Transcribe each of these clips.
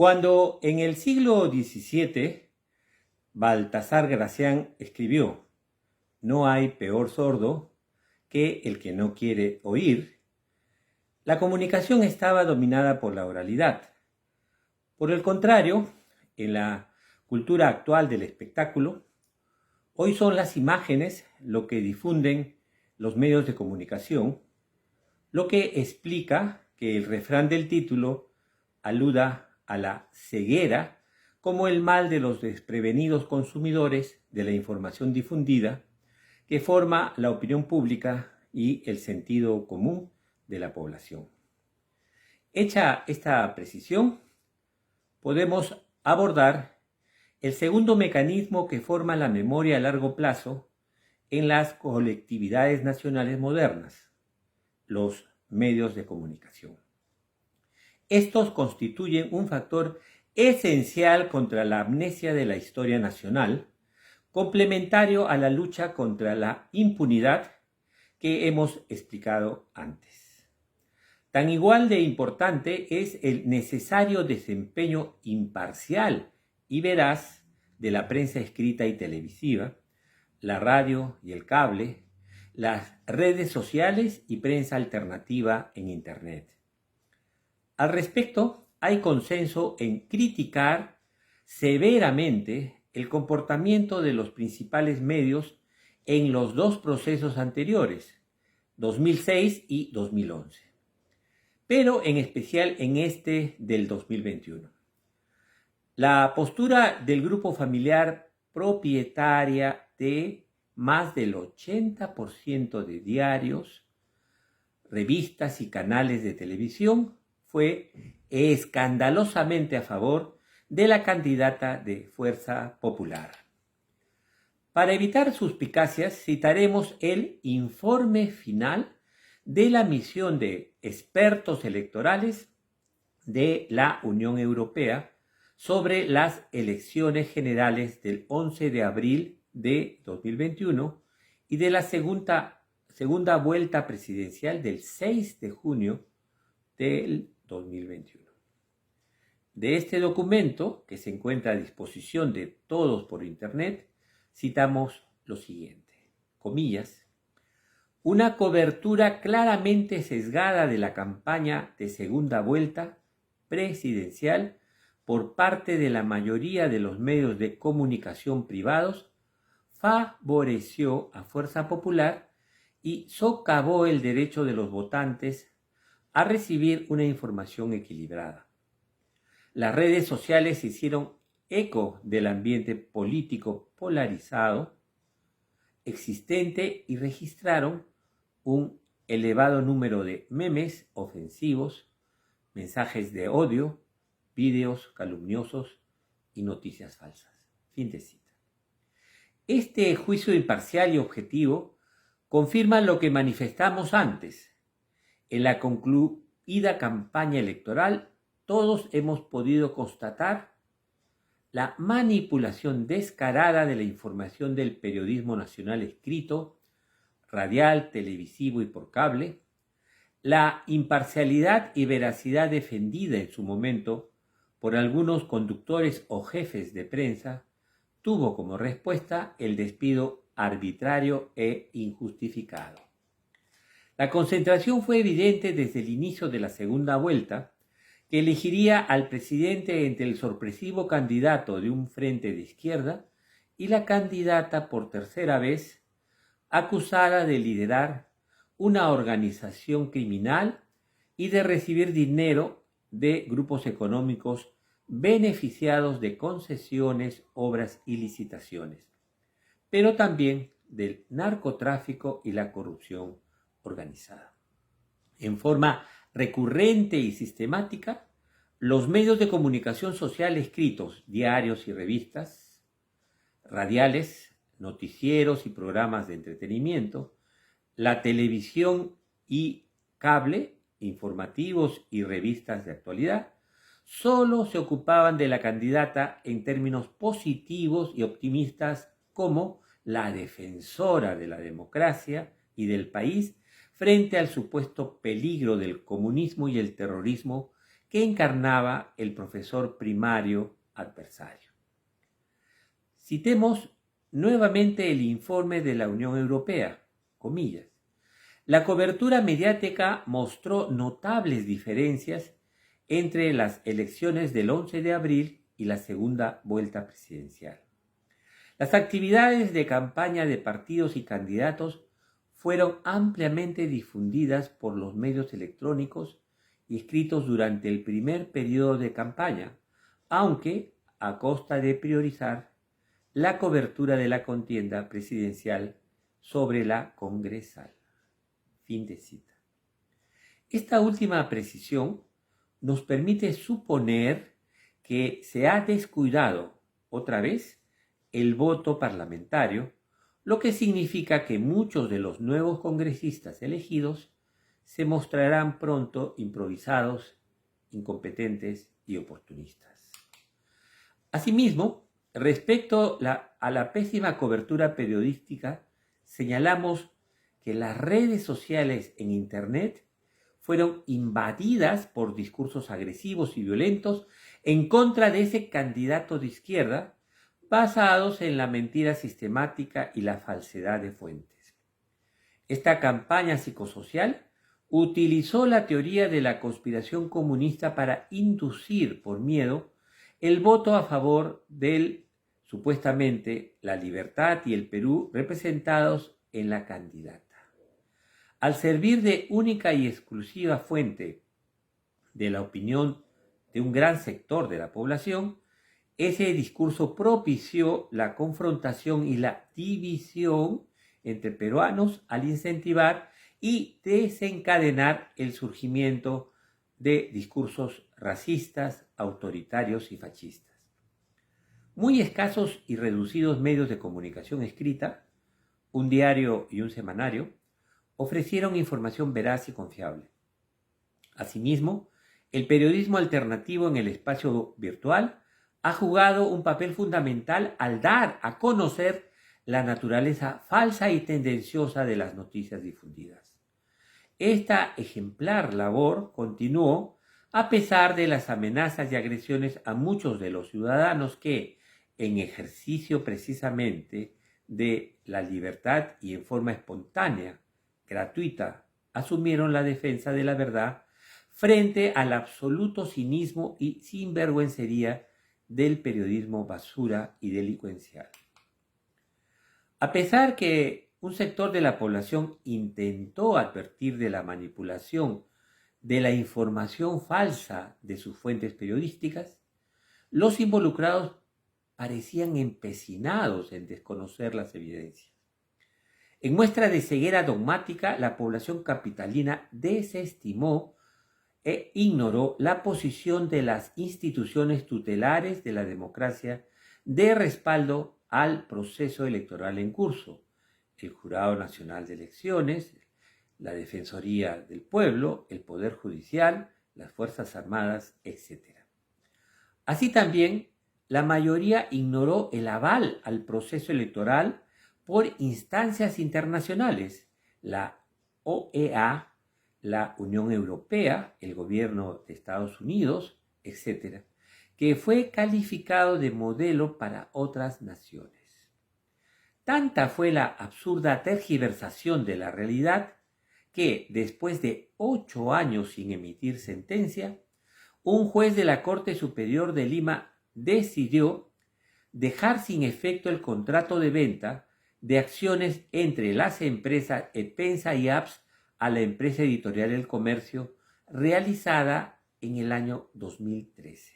Cuando en el siglo XVII Baltasar Gracián escribió: "No hay peor sordo que el que no quiere oír", la comunicación estaba dominada por la oralidad. Por el contrario, en la cultura actual del espectáculo, hoy son las imágenes lo que difunden los medios de comunicación, lo que explica que el refrán del título aluda a la ceguera como el mal de los desprevenidos consumidores de la información difundida que forma la opinión pública y el sentido común de la población. Hecha esta precisión, podemos abordar el segundo mecanismo que forma la memoria a largo plazo en las colectividades nacionales modernas: los medios de comunicación. Estos constituyen un factor esencial contra la amnesia de la historia nacional, complementario a la lucha contra la impunidad que hemos explicado antes. Tan igual de importante es el necesario desempeño imparcial y veraz de la prensa escrita y televisiva, la radio y el cable, las redes sociales y prensa alternativa en Internet. Al respecto, hay consenso en criticar severamente el comportamiento de los principales medios en los dos procesos anteriores, 2006 y 2011, pero en especial en este del 2021. La postura del grupo familiar propietaria de más del 80% de diarios, revistas y canales de televisión fue escandalosamente a favor de la candidata de Fuerza Popular. Para evitar suspicacias, citaremos el informe final de la misión de expertos electorales de la Unión Europea sobre las elecciones generales del 11 de abril de 2021 y de la segunda vuelta presidencial del 6 de junio del 2021. De este documento, que se encuentra a disposición de todos por Internet, citamos lo siguiente, comillas: "Una cobertura claramente sesgada de la campaña de segunda vuelta presidencial por parte de la mayoría de los medios de comunicación privados favoreció a Fuerza Popular y socavó el derecho de los votantes a recibir una información equilibrada. Las redes sociales se hicieron eco del ambiente político polarizado existente y registraron un elevado número de memes ofensivos, mensajes de odio, vídeos calumniosos y noticias falsas". Fin de cita. Este juicio imparcial y objetivo confirma lo que manifestamos antes. En la concluida campaña electoral, todos hemos podido constatar la manipulación descarada de la información del periodismo nacional escrito, radial, televisivo y por cable, la imparcialidad y veracidad defendida en su momento por algunos conductores o jefes de prensa tuvo como respuesta el despido arbitrario e injustificado. La concentración fue evidente desde el inicio de la segunda vuelta, que elegiría al presidente entre el sorpresivo candidato de un frente de izquierda y la candidata por tercera vez, acusada de liderar una organización criminal y de recibir dinero de grupos económicos beneficiados de concesiones, obras y licitaciones, pero también del narcotráfico y la corrupción organizada. En forma recurrente y sistemática, los medios de comunicación social escritos, diarios y revistas, radiales, noticieros y programas de entretenimiento, la televisión y cable, informativos y revistas de actualidad, solo se ocupaban de la candidata en términos positivos y optimistas como la defensora de la democracia y del país frente al supuesto peligro del comunismo y el terrorismo que encarnaba el profesor primario adversario. Citemos nuevamente el informe de la Unión Europea, comillas. La cobertura mediática mostró notables diferencias entre las elecciones del 11 de abril y la segunda vuelta presidencial. Las actividades de campaña de partidos y candidatos fueron ampliamente difundidas por los medios electrónicos y escritos durante el primer periodo de campaña, aunque a costa de priorizar la cobertura de la contienda presidencial sobre la congresal. Fin de cita. Esta última precisión nos permite suponer que se ha descuidado otra vez el voto parlamentario, lo que significa que muchos de los nuevos congresistas elegidos se mostrarán pronto improvisados, incompetentes y oportunistas. Asimismo, respecto a la pésima cobertura periodística, señalamos que las redes sociales en Internet fueron invadidas por discursos agresivos y violentos en contra de ese candidato de izquierda, basados en la mentira sistemática y la falsedad de fuentes. Esta campaña psicosocial utilizó la teoría de la conspiración comunista para inducir por miedo el voto a favor del, supuestamente, la libertad y el Perú representados en la candidata. Al servir de única y exclusiva fuente de la opinión de un gran sector de la población, ese discurso propició la confrontación y la división entre peruanos al incentivar y desencadenar el surgimiento de discursos racistas, autoritarios y fascistas. Muy escasos y reducidos medios de comunicación escrita, un diario y un semanario, ofrecieron información veraz y confiable. Asimismo, el periodismo alternativo en el espacio virtual ha jugado un papel fundamental al dar a conocer la naturaleza falsa y tendenciosa de las noticias difundidas. Esta ejemplar labor continuó a pesar de las amenazas y agresiones a muchos de los ciudadanos que, en ejercicio precisamente de la libertad y en forma espontánea, gratuita, asumieron la defensa de la verdad frente al absoluto cinismo y sinvergüencería del periodismo basura y delincuencial. A pesar que un sector de la población intentó advertir de la manipulación de la información falsa de sus fuentes periodísticas, los involucrados parecían empecinados en desconocer las evidencias. En muestra de ceguera dogmática, la población capitalina desestimó e ignoró la posición de las instituciones tutelares de la democracia de respaldo al proceso electoral en curso, el Jurado Nacional de Elecciones, la Defensoría del Pueblo, el Poder Judicial, las Fuerzas Armadas, etc. Así también, la mayoría ignoró el aval al proceso electoral por instancias internacionales, la OEA, la Unión Europea, el gobierno de Estados Unidos, etc., que fue calificado de modelo para otras naciones. Tanta fue la absurda tergiversación de la realidad que, después de 8 años sin emitir sentencia, un juez de la Corte Superior de Lima decidió dejar sin efecto el contrato de venta de acciones entre las empresas Edpensa y APS a la empresa editorial El Comercio, realizada en el año 2013.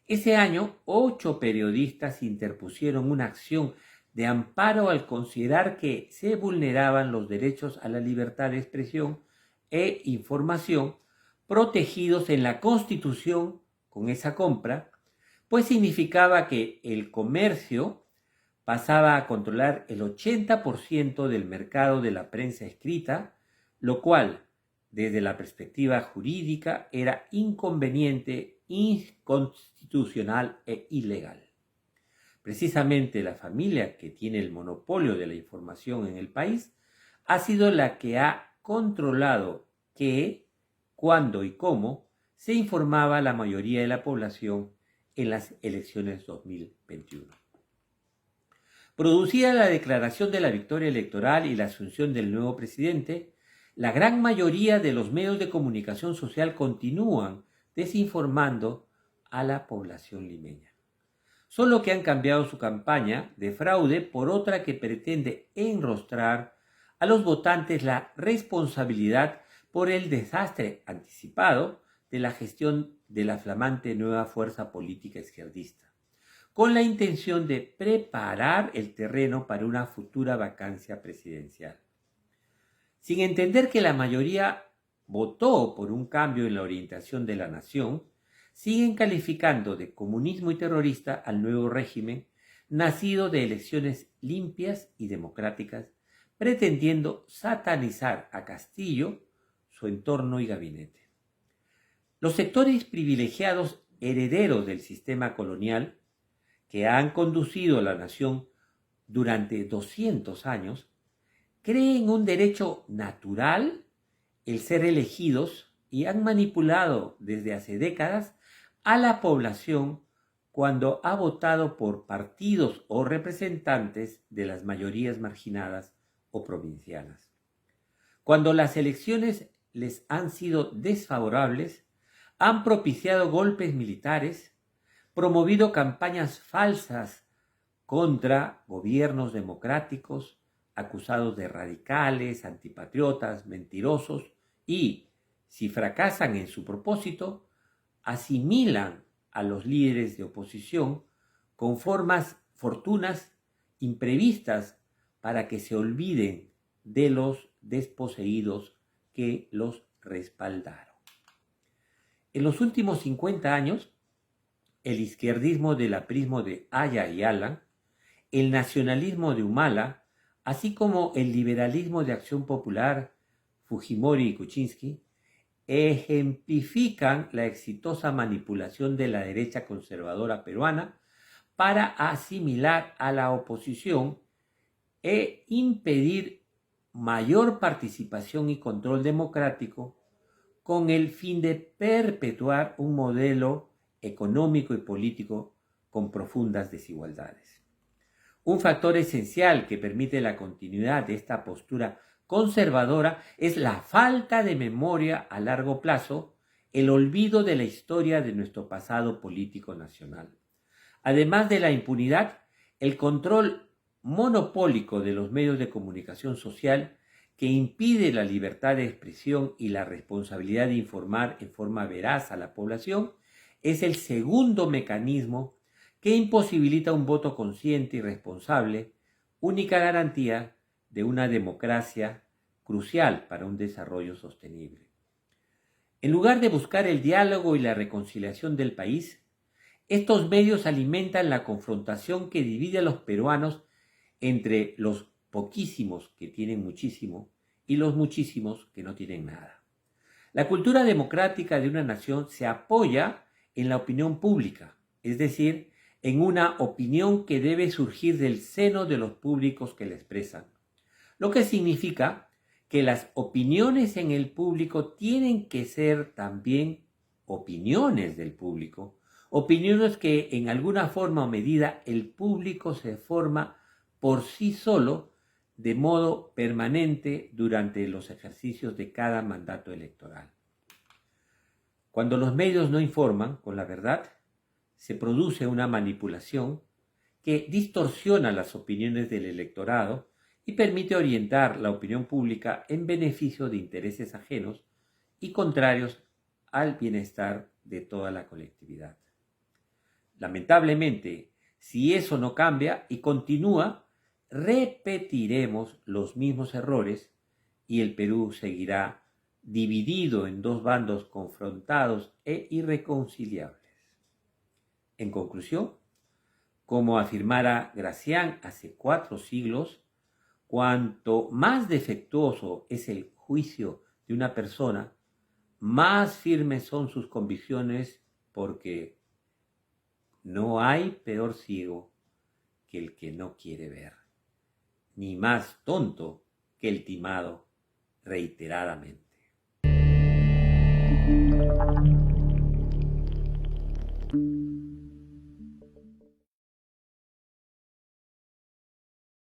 Ese año, 8 periodistas interpusieron una acción de amparo al considerar que se vulneraban los derechos a la libertad de expresión e información protegidos en la Constitución con esa compra, pues significaba que el comercio pasaba a controlar el 80% del mercado de la prensa escrita, lo cual, desde la perspectiva jurídica, era inconveniente, inconstitucional e ilegal. Precisamente la familia que tiene el monopolio de la información en el país ha sido la que ha controlado qué, cuándo y cómo se informaba a la mayoría de la población en las elecciones 2021. Producida la declaración de la victoria electoral y la asunción del nuevo presidente, la gran mayoría de los medios de comunicación social continúan desinformando a la población limeña. Solo que han cambiado su campaña de fraude por otra que pretende enrostrar a los votantes la responsabilidad por el desastre anticipado de la gestión de la flamante nueva fuerza política izquierdista, con la intención de preparar el terreno para una futura vacancia presidencial. Sin entender que la mayoría votó por un cambio en la orientación de la nación, siguen calificando de comunismo y terrorista al nuevo régimen nacido de elecciones limpias y democráticas, pretendiendo satanizar a Castillo, su entorno y gabinete. Los sectores privilegiados herederos del sistema colonial, que han conducido a la nación durante 200 años, creen un derecho natural el ser elegidos y han manipulado desde hace décadas a la población cuando ha votado por partidos o representantes de las mayorías marginadas o provincianas. Cuando las elecciones les han sido desfavorables, han propiciado golpes militares, promovido campañas falsas contra gobiernos democráticos, acusados de radicales, antipatriotas, mentirosos y, si fracasan en su propósito, asimilan a los líderes de oposición con fortunas imprevistas para que se olviden de los desposeídos que los respaldaron. En los últimos 50 años, el izquierdismo del aprismo de Haya y Alan, el nacionalismo de Humala, así como el liberalismo de Acción Popular, Fujimori y Kuczynski, ejemplifican la exitosa manipulación de la derecha conservadora peruana para asimilar a la oposición e impedir mayor participación y control democrático con el fin de perpetuar un modelo económico y político con profundas desigualdades. Un factor esencial que permite la continuidad de esta postura conservadora es la falta de memoria a largo plazo, el olvido de la historia de nuestro pasado político nacional. Además de la impunidad, el control monopólico de los medios de comunicación social que impide la libertad de expresión y la responsabilidad de informar en forma veraz a la población es el segundo mecanismo que imposibilita un voto consciente y responsable, única garantía de una democracia crucial para un desarrollo sostenible. En lugar de buscar el diálogo y la reconciliación del país, estos medios alimentan la confrontación que divide a los peruanos entre los poquísimos que tienen muchísimo y los muchísimos que no tienen nada. La cultura democrática de una nación se apoya en la opinión pública, es decir, en una opinión que debe surgir del seno de los públicos que la expresan, lo que significa que las opiniones en el público tienen que ser también opiniones del público, opiniones que en alguna forma o medida el público se forma por sí solo de modo permanente durante los ejercicios de cada mandato electoral. Cuando los medios no informan con la verdad, se produce una manipulación que distorsiona las opiniones del electorado y permite orientar la opinión pública en beneficio de intereses ajenos y contrarios al bienestar de toda la colectividad. Lamentablemente, si eso no cambia y continúa, repetiremos los mismos errores y el Perú seguirá dividido en dos bandos confrontados e irreconciliables. En conclusión, como afirmara Gracián hace 4 siglos, cuanto más defectuoso es el juicio de una persona, más firmes son sus convicciones, porque no hay peor ciego que el que no quiere ver, ni más tonto que el timado reiteradamente.